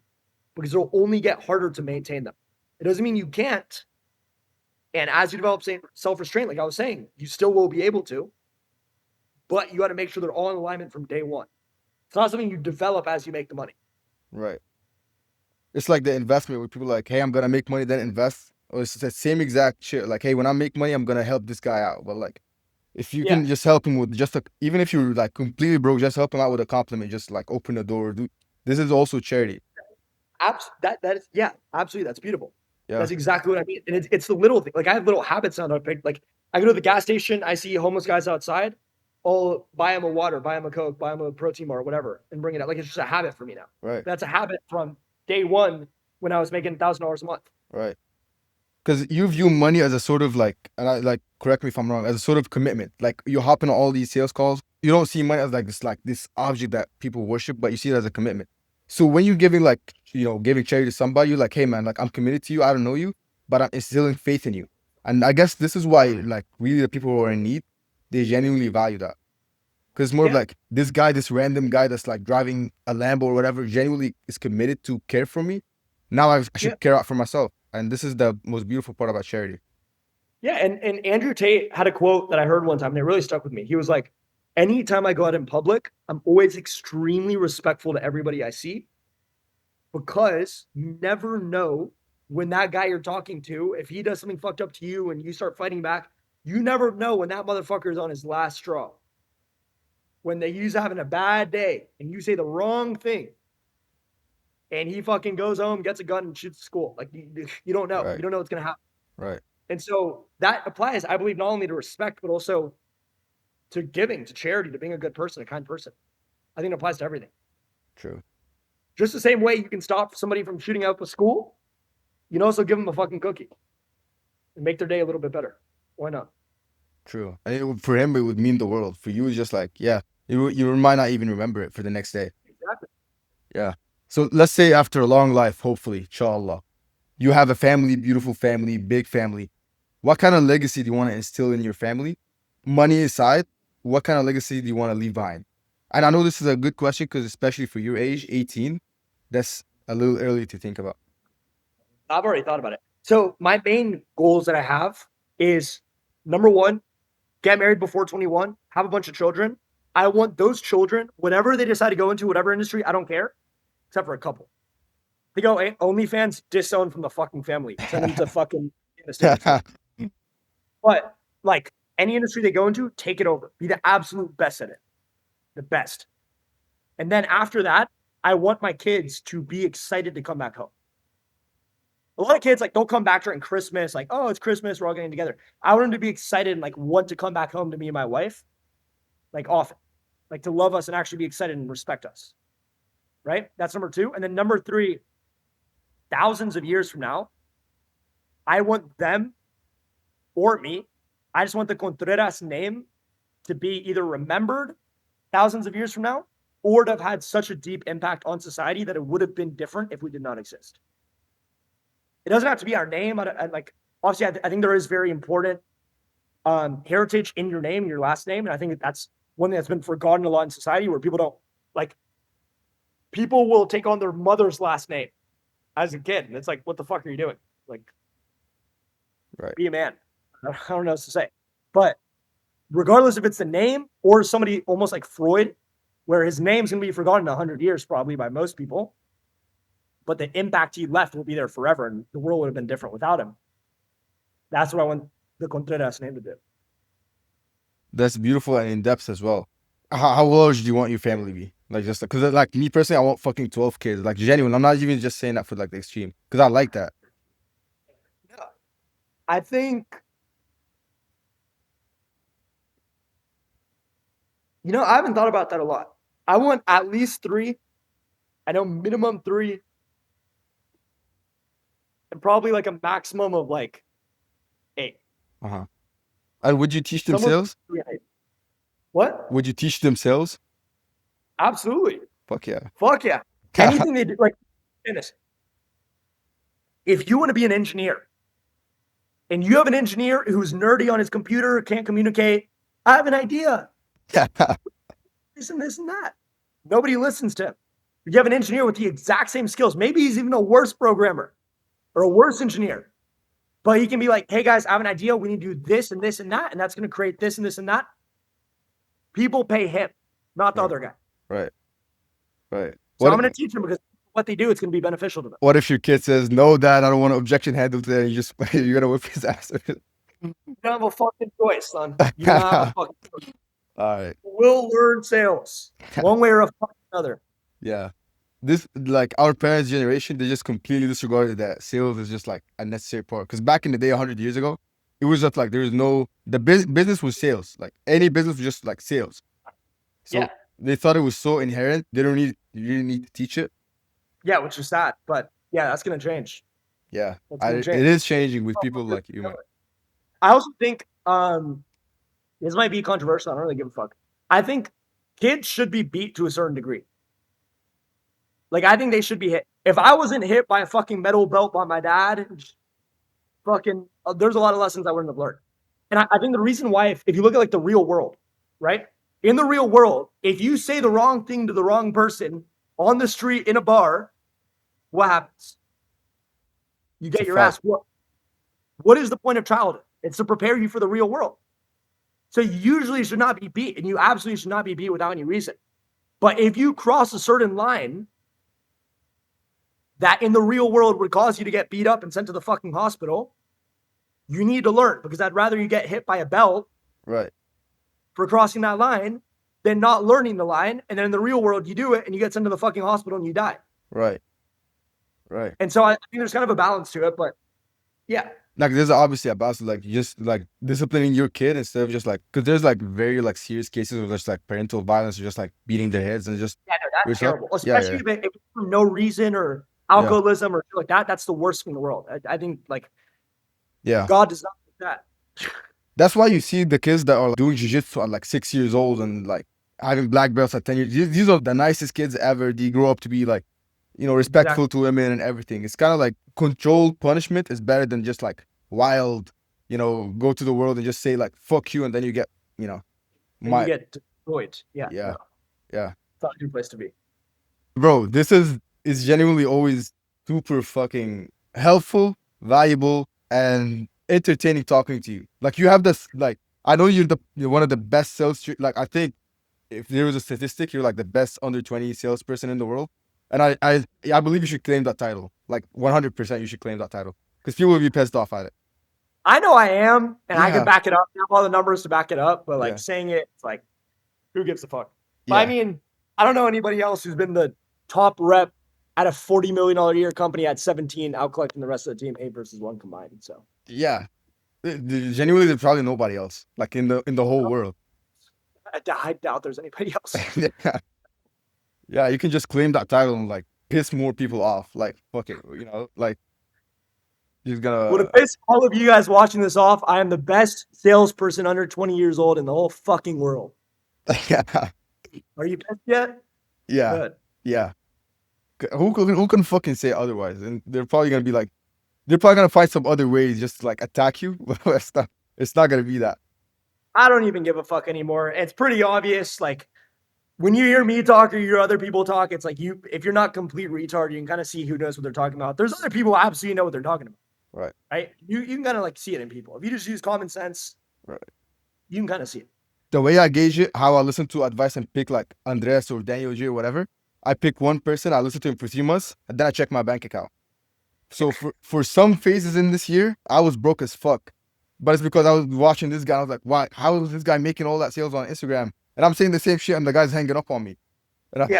because it'll only get harder to maintain them. It doesn't mean you can't. And as you develop self-restraint, like I was saying, you still will be able to, but you got to make sure they're all in alignment from day one. It's not something you develop as you make the money. Right. It's like the investment where people are like, hey, I'm gonna make money, then invest. Or it's the same exact shit. Like, hey, when I make money, I'm gonna help this guy out. But like, if you can just help him with just even if you're like completely broke, just help him out with a compliment, just like open the door. This is also charity. That is, yeah, absolutely. That's beautiful. Yeah. That's exactly what I mean. And it's the little thing. Like I have little habits now that I pick. Like I go to the gas station, I see homeless guys outside. I'll buy them a water, buy them a Coke, buy them a protein bar, or whatever, and bring it up. Like it's just a habit for me now. Right. That's a habit from day one when I was making $1,000 a month. Right. Because you view money as a sort of like, and I like, correct me if I'm wrong, as a sort of commitment. Like you hop in on all these sales calls. You don't see money as like this object that people worship, but you see it as a commitment. So when you're giving like, giving charity to somebody, you're like, hey man, like I'm committed to you. I don't know you, but I'm instilling faith in you. And I guess this is why like really the people who are in need, they genuinely value that. Because it's more of like this guy, this random guy that's like driving a Lambo or whatever, genuinely is committed to care for me. Now I should care out for myself. And this is the most beautiful part about charity. Yeah. And Andrew Tate had a quote that I heard one time and it really stuck with me. He was like, anytime I go out in public, I'm always extremely respectful to everybody I see, because you never know when that guy you're talking to, if he does something fucked up to you and you start fighting back, you never know when that motherfucker is on his last straw. When he's having a bad day and you say the wrong thing and he fucking goes home, gets a gun and shoots the school. Like you don't know. Right. You don't know what's going to happen. Right. And so that applies, I believe, not only to respect, but also to giving, to charity, to being a good person, a kind person. I think it applies to everything. True. Just the same way you can stop somebody from shooting up a school, you can also give them a fucking cookie and make their day a little bit better. Why not? True. And for him, it would mean the world. For you, it's just like, yeah, you might not even remember it for the next day. Exactly. Yeah. So let's say after a long life, hopefully, inshallah, you have a family, beautiful family, big family. What kind of legacy do you want to instill in your family? Money aside, what kind of legacy do you want to leave behind? And I know this is a good question because especially for your age, 18, that's a little early to think about. I've already thought about it. So my main goals that I have is, number one, get married before 21, have a bunch of children. I want those children, whatever they decide to go into, whatever industry, I don't care, except for a couple. They go, hey, OnlyFans, disown from the fucking family. Send them to fucking But like any industry they go into, take it over. Be the absolute best at it. The best. And then after that, I want my kids to be excited to come back home. A lot of kids like don't come back during Christmas, like, oh, it's Christmas, we're all getting together. I want them to be excited and like want to come back home to me and my wife, like often, like to love us and actually be excited and respect us. Right? That's number two. And then number three, thousands of years from now, I want them or me, I just want the Contreras name to be either remembered thousands of years from now or to have had such a deep impact on society that it would have been different if we did not exist. It doesn't have to be our name. Like, obviously, I think there is very important heritage in your name, your last name. And I think that's one thing that's been forgotten a lot in society, where people don't, like, people will take on their mother's last name as a kid. And it's like, what the fuck are you doing? Like, right. Be a man. I don't know what to say. But regardless if it's the name or somebody almost like Freud, where his name's going to be forgotten in 100 years probably by most people, but the impact he left will be there forever, and the world would have been different without him. That's what I want the Contreras name to do. That's beautiful and in depth as well. How large do you want your family to be? Like, just because, like, me personally, I want fucking 12 kids. Like, genuine. I'm not even just saying that for like the extreme, because I like that. Yeah. I think, I haven't thought about that a lot. I want at least 3. I know minimum 3. And probably like a maximum of like 8. And would you teach them sales? What? Would you teach them sales? Absolutely. Fuck yeah. Fuck yeah. Anything they do, like, if you want to be an engineer and you have an engineer who's nerdy on his computer, can't communicate, I have an idea. This and this and that. Nobody listens to him. If you have an engineer with the exact same skills, maybe he's even a worse programmer or a worse engineer, but he can be like, hey guys, I have an idea. We need to do this and this and that, and that's going to create this and this and that. People pay him, not the other guy. Right. So I'm going to teach them because what they do, it's going to be beneficial to them. What if your kid says, no, dad, I don't want an objection handled today? And you're going to whip his ass. You don't have a fucking choice, son. You don't have a fucking choice. All right. We'll learn sales one way or another. Yeah. This, like, our parents' generation, they just completely disregarded that sales is just like a necessary part. Because back in the day, 100 years ago, it was just like there was no, the business was sales. Like any business was just like sales. So they thought it was so inherent. You didn't need to teach it. Yeah, which is sad. But yeah, that's going to change. Yeah. It is changing with people like you, man. I also think, this might be controversial. I don't really give a fuck. I think kids should be beat to a certain degree. Like, I think they should be hit. If I wasn't hit by a fucking metal belt by my dad, there's a lot of lessons I wouldn't have learned. And I think the reason why, if you look at like the real world, right? In the real world, if you say the wrong thing to the wrong person on the street in a bar, what happens? You get your ass whooped. What is the point of childhood? It's to prepare you for the real world. So you usually should not be beat, and you absolutely should not be beat without any reason. But if you cross a certain line that in the real world would cause you to get beat up and sent to the fucking hospital, you need to learn, because I'd rather you get hit by a belt for crossing that line than not learning the line. And then in the real world, you do it and you get sent to the fucking hospital and you die. Right. And so I think there's kind of a balance to it, but yeah. Like there's obviously a balance, like just like disciplining your kid instead of just like, because there's like very like serious cases of just like parental violence or just like beating their heads and just that's terrible. Especially if it's for no reason or alcoholism or like that. That's the worst thing in the world. I think like God does not like that. That's why you see the kids that are doing jiu-jitsu at like 6 years old and like having black belts at 10 years. These are the nicest kids ever. They grow up to be like, respectful to women and everything. It's kind of like controlled punishment is better than just like wild, go to the world and just say like, fuck you. And then you get, you get destroyed. Yeah. Yeah. It's not a good place to be. Bro, this is genuinely always super fucking helpful, valuable, and entertaining talking to you. Like you have this, like, I know you're one of the best sales, like I think if there was a statistic, you're like the best under 20 salesperson in the world. And I believe you should claim that title. Like 100% you should claim that title. Because people will be pissed off at it. I know I am, and I can back it up. I have all the numbers to back it up, but like saying it, it's like, who gives a fuck? But I mean, I don't know anybody else who's been the top rep at a $40 million a year company at 17, out collecting the rest of the team 8 versus 1 combined. So genuinely, there's probably nobody else like in the whole world. I doubt there's anybody else. Yeah, you can just claim that title and like piss more people off. Like fuck it, like you're gonna. Well, to piss all of you guys watching this off, I am the best salesperson under 20 years old in the whole fucking world. Are you pissed yet? Yeah. Good. Yeah. Who can fucking say otherwise? And they're probably gonna find some other ways just to like attack you. It's not gonna be that. I don't even give a fuck anymore. It's pretty obvious. Like when you hear me talk or you hear other people talk, it's like if you're not complete retard, you can kind of see who knows what they're talking about. There's other people who absolutely know what they're talking about. Right? You can kind of like see it in people. If you just use common sense, you can kind of see it. The way I gauge it, how I listen to advice and pick like Andreas or Daniel J or whatever, I pick one person, I listen to him for 3 months, and then I check my bank account. So for some phases in this year, I was broke as fuck. But it's because I was watching this guy. I was like, why? How is this guy making all that sales on Instagram? And I'm saying the same shit, and the guy's hanging up on me. That's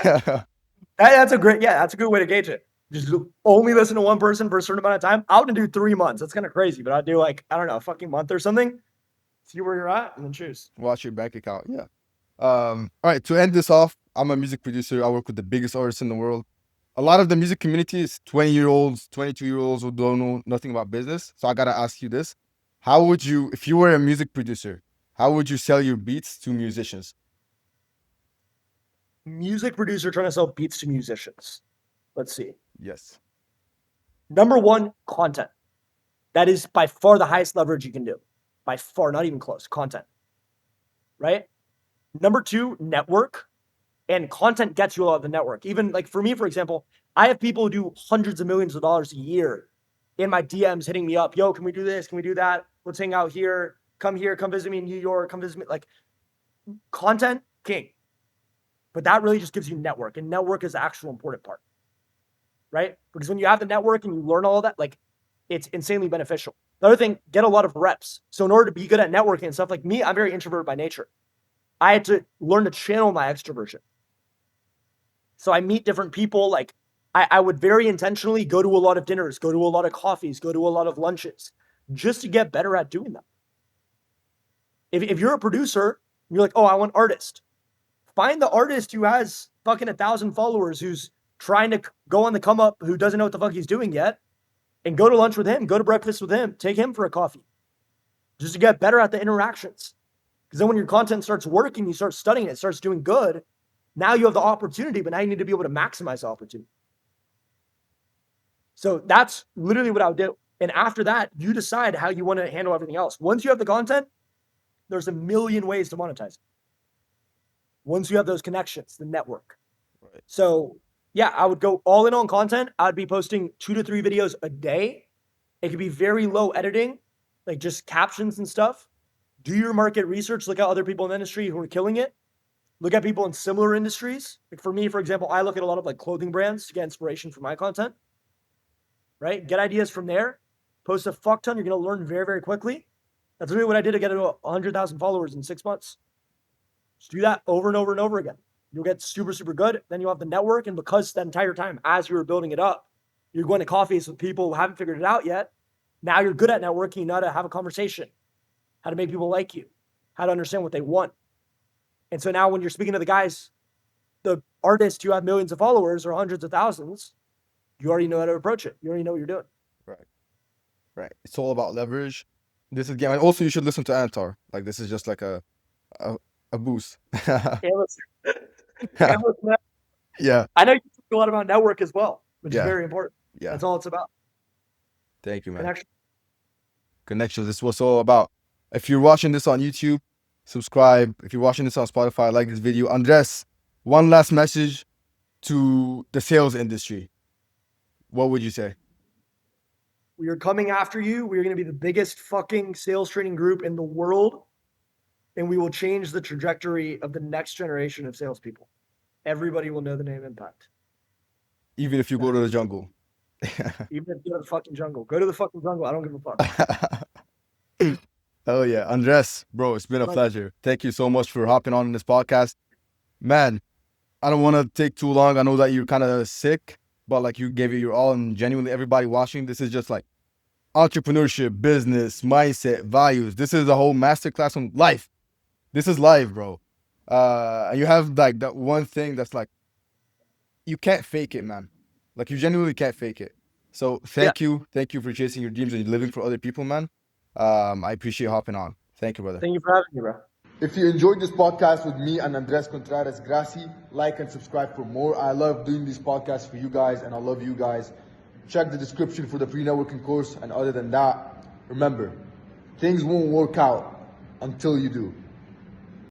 a good way to gauge it. Just only listen to one person for a certain amount of time. I would do 3 months. That's kind of crazy, but I'd do like, I don't know, a fucking month or something. See where you're at and then choose. Watch your bank account. Yeah. All right. To end this off, I'm a music producer. I work with the biggest artists in the world. A lot of the music community is 20-year-olds, 22-year-olds who don't know nothing about business. So I got to ask you this. How would you, if you were a music producer, how would you sell your beats to musicians? Music producer trying to sell beats to musicians. Let's see. Yes. Number one, content. That is by far the highest leverage you can do. By far, not even close. Content. Right? Number two, network. And content gets you a lot of the network. Even like for me, for example, I have people who do hundreds of millions of dollars a year in my DMs hitting me up. Yo, can we do this? Can we do that? Let's hang out here. Come visit me in New York. Come visit me. Like content, king. But that really just gives you network. And network is the actual important part. Right? Because when you have the network and you learn all of that, like it's insanely beneficial. The other thing, get a lot of reps. So in order to be good at networking and stuff like me, I'm very introverted by nature. I had to learn to channel my extroversion. So I meet different people. Like I would very intentionally go to a lot of dinners, go to a lot of coffees, go to a lot of lunches, just to get better at doing them. If you're a producer, you're like, oh, I want artist. Find the artist who has fucking 1,000 followers, who's trying to go on the come up, who doesn't know what the fuck he's doing yet, and go to lunch with him, go to breakfast with him, take him for a coffee, just to get better at the interactions. Because then when your content starts working, you start studying it, starts doing good. Now you have the opportunity, but now you need to be able to maximize the opportunity. So that's literally what I would do. And after that, you decide how you want to handle everything else. Once you have the content, there's a million ways to monetize it. Once you have those connections, the network. Right. So yeah, I would go all in on content. I'd be posting 2 to 3 videos a day. It could be very low editing, like just captions and stuff. Do your market research. Look at other people in the industry who are killing it. Look at people in similar industries. Like for me, for example, I look at a lot of like clothing brands to get inspiration for my content. Right? Get ideas from there. Post a fuck ton. You're going to learn very, very quickly. That's really what I did to get to 100,000 followers in 6 months. Just do that over and over and over again. You'll get super, super good. Then you'll have the network. And because that entire time, as you were building it up, you're going to coffees with people who haven't figured it out yet. Now you're good at networking. You know how to have a conversation, how to make people like you, how to understand what they want. And so now when you're speaking to the guys, the artists who have millions of followers or hundreds of thousands, you already know how to approach it. You already know what you're doing. Right. Right. It's all about leverage. This is game. And also, you should listen to Antar. Like, this is just like a boost. Yeah. I know you talk a lot about network as well, which Yeah. is very important. Yeah. That's all it's about. Thank you, man. Connection. Connections. This was all about. If you're watching this on YouTube, subscribe. If you're watching this on Spotify, like this video. Andres, one last message to the sales industry. What would you say? We are coming after you. We are going to be the biggest fucking sales training group in the world. And we will change the trajectory of the next generation of salespeople. Everybody will know the name Impact. Even if you go to the jungle. Even if you go to the fucking jungle. Go to the fucking jungle. I don't give a fuck. Oh yeah. Andres, bro, it's been a pleasure. Thank you so much for hopping on this podcast. Man, I don't want to take too long. I know that you're kind of sick, but like you gave it your all, and genuinely everybody watching, this is just like entrepreneurship, business, mindset, values. This is a whole masterclass on life. This is life, bro. And you have like that one thing that's like, you can't fake it, man. Like you genuinely can't fake it. So thank you for chasing your dreams and living for other people, man. I appreciate hopping on. Thank you, brother. Thank you for having me, bro. If you enjoyed this podcast with me and Andreas Contreras-Grassi, like and subscribe for more. I love doing these podcasts for you guys, and I love you guys. Check the description for the free networking course. And other than that, remember, things won't work out until you do.